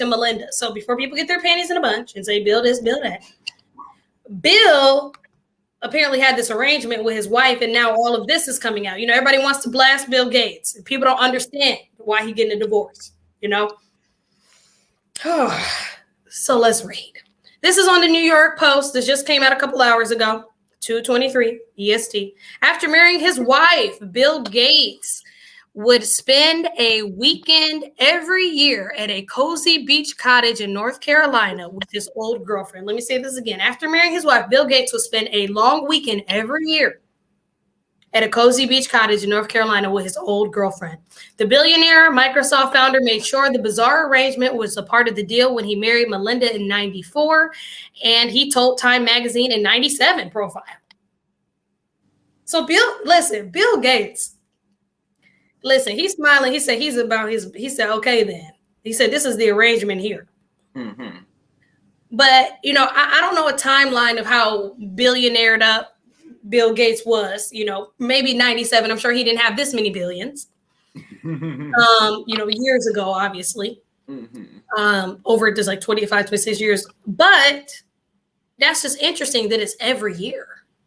to Melinda. So before people get their panties in a bunch and say, Bill this, Bill that, Bill apparently had this arrangement with his wife, and now all of this is coming out. Everybody wants to blast Bill Gates. People don't understand why he's getting a divorce, So let's read. This is on the New York Post. This just came out a couple hours ago, 2:23 EST. After marrying his wife, Bill Gates would spend a weekend every year at a cozy beach cottage in North Carolina with his old girlfriend. Let me say this again. After marrying his wife, Bill Gates would spend a long weekend every year at a cozy beach cottage in North Carolina with his old girlfriend. The billionaire Microsoft founder made sure the bizarre arrangement was a part of the deal when he married Melinda in 94, and he told Time Magazine in 97 profile. So Bill Gates, listen, he's smiling. He said he said, okay, then. He said, this is the arrangement here. Mm-hmm. But, I don't know a timeline of how billionaired up Bill Gates was, maybe 97. I'm sure he didn't have this many billions, years ago, obviously, over just like 25, 26 years. But that's just interesting that it's every year.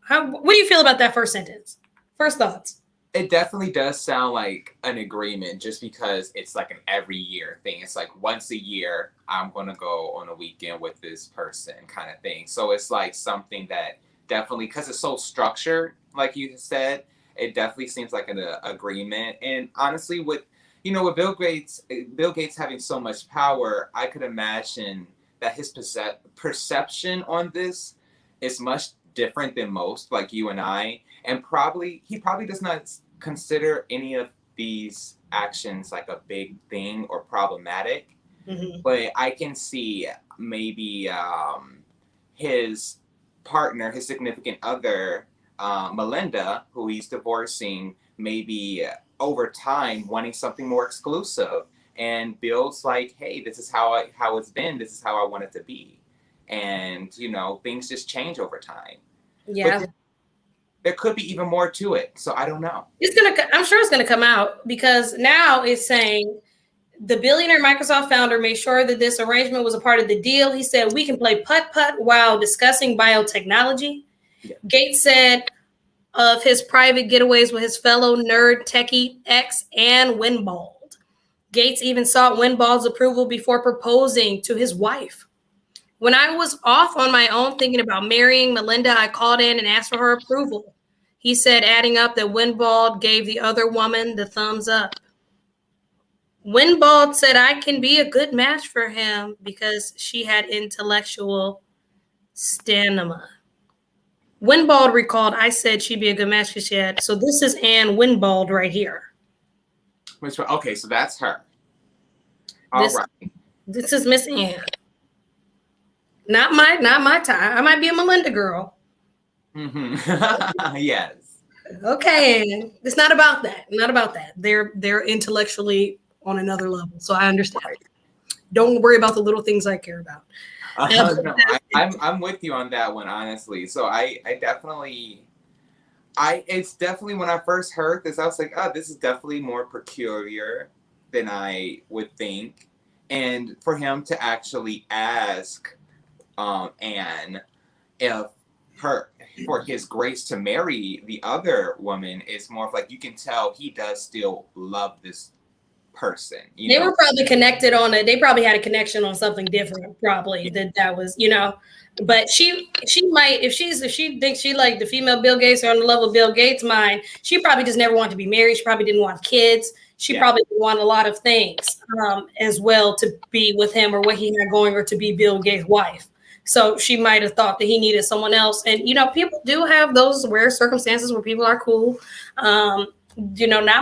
What do you feel about that first sentence? First thoughts? It definitely does sound like an agreement just because it's like an every year thing. It's like once a year, I'm going to go on a weekend with this person kind of thing. So it's like something that definitely, because it's so structured, like you said, it definitely seems like an agreement. And honestly, with Bill Gates having so much power, I could imagine that his perception on this is much different than most, like you and I. And he probably does not consider any of these actions like a big thing or problematic. Mm-hmm. But I can see maybe his partner, his significant other, Melinda, who he's divorcing, maybe over time wanting something more exclusive. And Bill's like, hey, this is how it's been. This is how I want it to be. And, things just change over time. Yeah. But there could be even more to it. So I don't know. I'm sure it's going to come out, because now it's saying the billionaire Microsoft founder made sure that this arrangement was a part of the deal. He said, we can play putt-putt while discussing biotechnology. Yeah. Gates said of his private getaways with his fellow nerd techie ex and Windblad. Gates even sought Windblad's approval before proposing to his wife. When I was off on my own thinking about marrying Melinda, I called in and asked for her approval. He said, adding up that Windblad gave the other woman the thumbs up. Windblad said I can be a good match for him because she had intellectual stamina. Windblad recalled I said she'd be a good match because she had. So this is Ann Windblad right here. Which one? Okay, so that's her. All right. This is Miss Ann. Not my time. I might be a Melinda girl. Mm-hmm. Yes. Okay. It's not about that. Not about that. They're intellectually on another level. So I understand. Right. Don't worry about the little things I care about. No, I'm with you on that one, honestly. So it's definitely, when I first heard this, I was like, oh, this is definitely more peculiar than I would think. And for him to actually ask Anne if for his grace to marry the other woman, is more of like, you can tell he does still love this person. They were probably connected on it. They probably had a connection on something different, probably, that was, but she might, if she thinks she like the female Bill Gates or on the level of Bill Gates' mind, she probably just never wanted to be married. She probably didn't want kids. She probably didn't want a lot of things as well to be with him or what he had going, or to be Bill Gates' wife. So she might have thought that he needed someone else. And, people do have those rare circumstances where people are cool. Not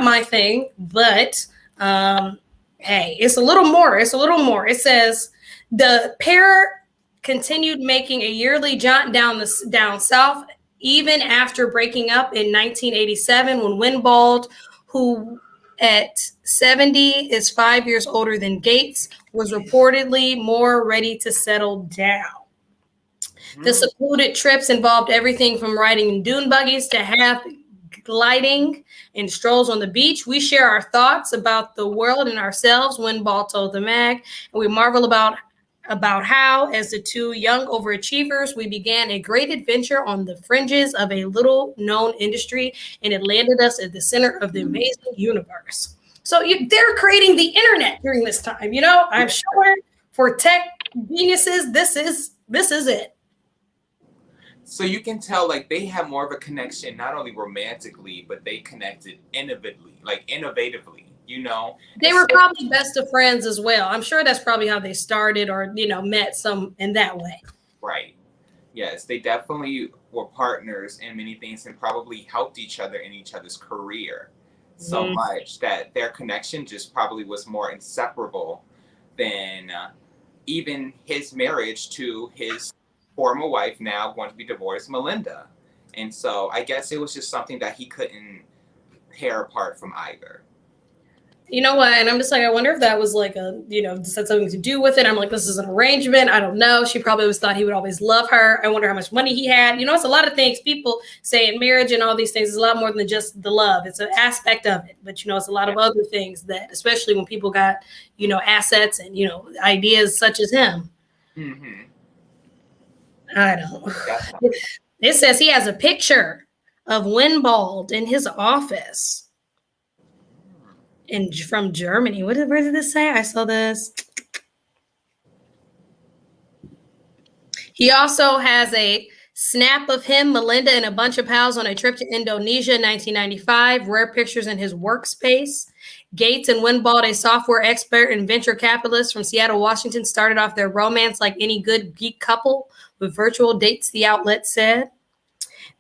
my thing, but hey, it's a little more. It says the pair continued making a yearly jaunt down south, even after breaking up in 1987, when Windblad, who at 70 is 5 years older than Gates, was reportedly more ready to settle down. The secluded trips involved everything from riding in dune buggies to half lighting and strolls on the beach. We share our thoughts about the world and ourselves, Windball told the mag, and we marvel about how, as the two young overachievers, we began a great adventure on the fringes of a little-known industry, and it landed us at the center of the amazing universe. So they're creating the internet during this time. I'm sure for tech geniuses, this is it. So you can tell, like, they have more of a connection, not only romantically, but they connected innovatively. They were probably best of friends as well. I'm sure that's probably how they started or, met some in that way. Right. Yes, they definitely were partners in many things and probably helped each other in each other's career so much that their connection just probably was more inseparable than even his marriage to his former wife, now going to be divorced, Melinda. And so I guess it was just something that he couldn't tear apart from either. You know what? And I'm just like, I wonder if that was like this had something to do with it. I'm like, this is an arrangement. I don't know. She probably always thought he would always love her. I wonder how much money he had. It's a lot of things people say in marriage and all these things is a lot more than just the love. It's an aspect of it. But, it's a lot of other things that, especially when people got, assets and, ideas such as him. Mm-hmm. I don't know. It says he has a picture of Windblad in his office. From Germany. Where did this say? I saw this. He also has a snap of him, Melinda, and a bunch of pals on a trip to Indonesia in 1995. Rare pictures in his workspace. Gates and Windblad, a software expert and venture capitalist from Seattle, Washington, started off their romance like any good geek couple with virtual dates, the outlet said.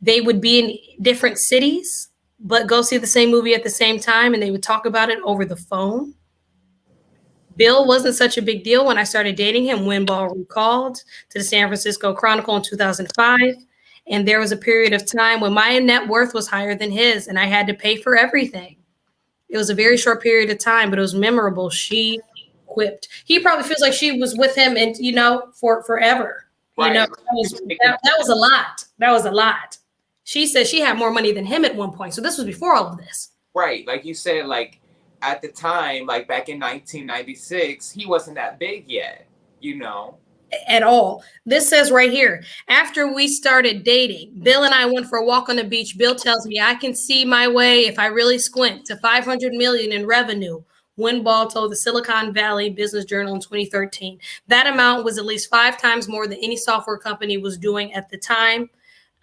They would be in different cities, but go see the same movie at the same time, and they would talk about it over the phone. Bill wasn't such a big deal when I started dating him, Windblad recalled to the San Francisco Chronicle in 2005. And there was a period of time when my net worth was higher than his, and I had to pay for everything. It was a very short period of time, but it was memorable. She quipped. He probably feels like she was with him and, for forever. Right. That was a lot. That was a lot. She said she had more money than him at one point. So this was before all of this. Right. Like you said, like at the time, like back in 1996, he wasn't that big yet, At all. This says right here, after we started dating, Bill and I went for a walk on the beach. Bill tells me I can see my way, if I really squint, to $500 million in revenue. Windblad told the Silicon Valley Business Journal in 2013. That amount was at least 5 times more than any software company was doing at the time.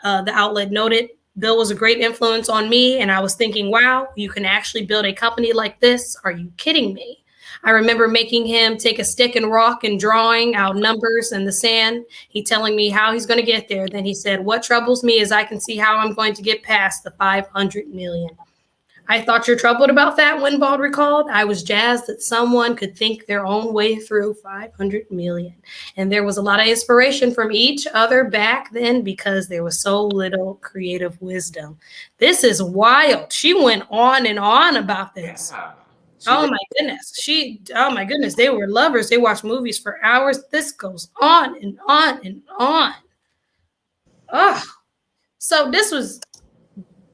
The outlet noted, Bill was a great influence on me, and I was thinking, wow, you can actually build a company like this? Are you kidding me? I remember making him take a stick and rock and drawing out numbers in the sand. He telling me how he's going to get there. Then he said, what troubles me is I can see how I'm going to get past the 500 million. I thought you're troubled about that, Windblad recalled. I was jazzed that someone could think their own way through 500 million. And there was a lot of inspiration from each other back then because there was so little creative wisdom. This is wild. She went on and on about this. Yeah. My goodness. They were lovers. They watched movies for hours. This goes on and on and on. Oh, so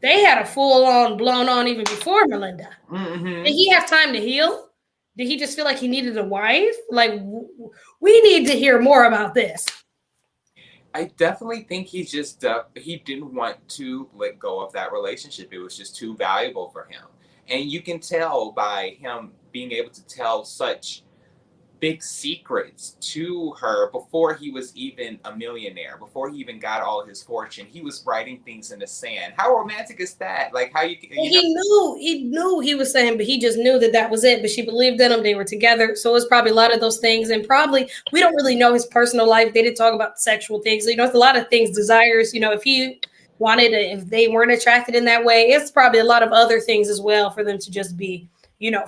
they had a full-on, blown-on even before Melinda. Mm-hmm. Did he have time to heal? Did he just feel like he needed a wife? Like, we need to hear more about this. I definitely think he didn't want to let go of that relationship. It was just too valuable for him. And you can tell by him being able to tell such big secrets to her before he was even a millionaire, before he even got all his fortune. He was writing things in the sand. How romantic is that? Like how he knew he was saying, but he just knew that was it. But she believed in him. They were together. So it was probably a lot of those things. And probably we don't really know his personal life. They didn't talk about sexual things. It's a lot of things, desires, if he wanted to, if they weren't attracted in that way, it's probably a lot of other things as well for them to just be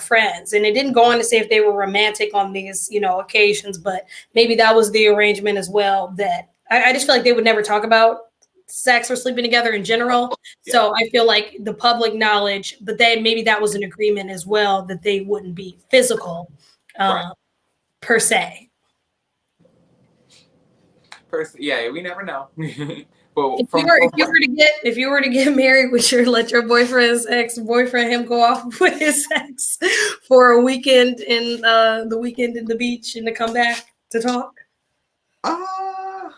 friends. And it didn't go on to say if they were romantic on these, occasions, but maybe that was the arrangement as well, that I just feel like they would never talk about sex or sleeping together in general. Yeah. So I feel like the public knowledge, but then maybe that was an agreement as well, that they wouldn't be physical per se. Yeah, we never know. But if you were to get married, would you let your boyfriend's ex-boyfriend him go off with his ex for a weekend in the weekend in the beach and to come back to talk? I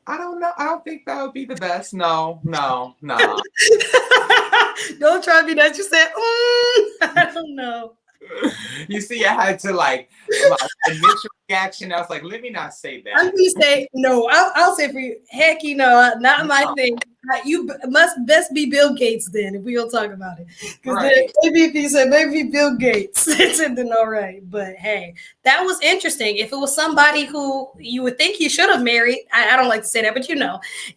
don't know. I don't think that would be the best. No. Don't try to be that. You said, I don't know. You see, I had to like my initial reaction. I was like, let me not say that. I'm gonna say no. I'll say for you. Heck, not my thing. You must best be Bill Gates then, if we don't talk about it. Because Right. maybe if you said maybe Bill Gates, it's then all right. But hey, that was interesting. If it was somebody who you would think you should have married, I don't like to say that, but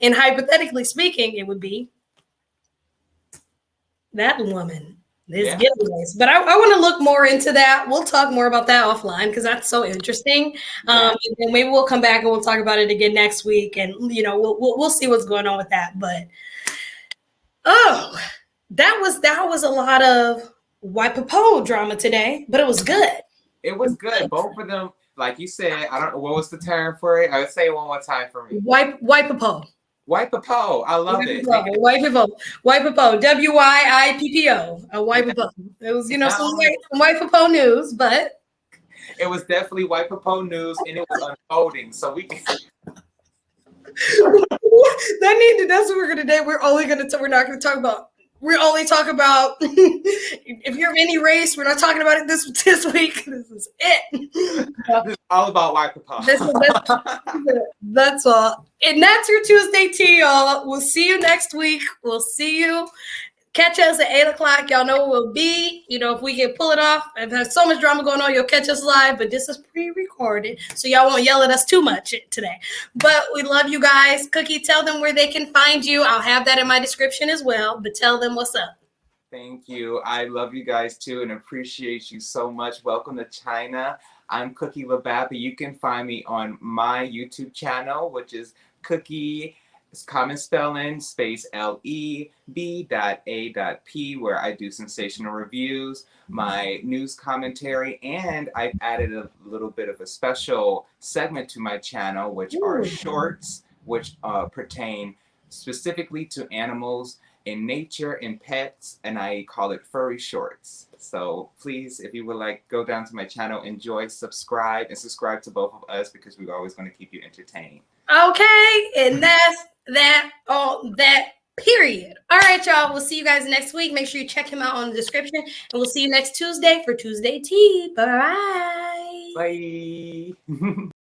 and hypothetically speaking, it would be that woman. There's Getaways. But I want to look more into that. We'll talk more about that offline because that's so interesting. And maybe we'll come back and we'll talk about it again next week. And we'll see what's going on with that. But that was a lot of Y.P.P drama today, but it was good. It was good. Both of them, like you said, I don't know what was the term for it. I would say it one more time for me. Y.P.P. Y.P.P. I love it. Y.P.P. W-Y-I-P-P-O. Y.P.P. It was, some Y.P.P. news, but it was definitely Y.P.P. news, and it was unfolding. So we can. That's what we're gonna do. We're not gonna talk about. We only talk about if you're of any race. We're not talking about it this week. This is it. This is all about Y.P.P. That's all. And that's your Tuesday tea, y'all. We'll see you next week. We'll see you. Catch us at 8:00. Y'all know we'll be. If we can pull it off. If there's so much drama going on, you'll catch us live. But this is pre-recorded, so y'all won't yell at us too much today. But we love you guys. Cookie, tell them where they can find you. I'll have that in my description as well. But tell them what's up. Thank you. I love you guys too and appreciate you so much. Welcome to China. I'm Cookie LeB.A.P. You can find me on my YouTube channel, which is Cookie. It's common spelling, space LeB.A.P, where I do sensational reviews, my news commentary, and I've added a little bit of a special segment to my channel, which are shorts, which pertain specifically to animals in nature and pets, and I call it furry shorts. So please, if you would like, go down to my channel, enjoy, subscribe to both of us because we're always going to keep you entertained. Okay, and that's that period. All right, y'all. We'll see you guys next week. Make sure you check him out on the description, and we'll see you next Tuesday for Tuesday Tea. Bye. Bye.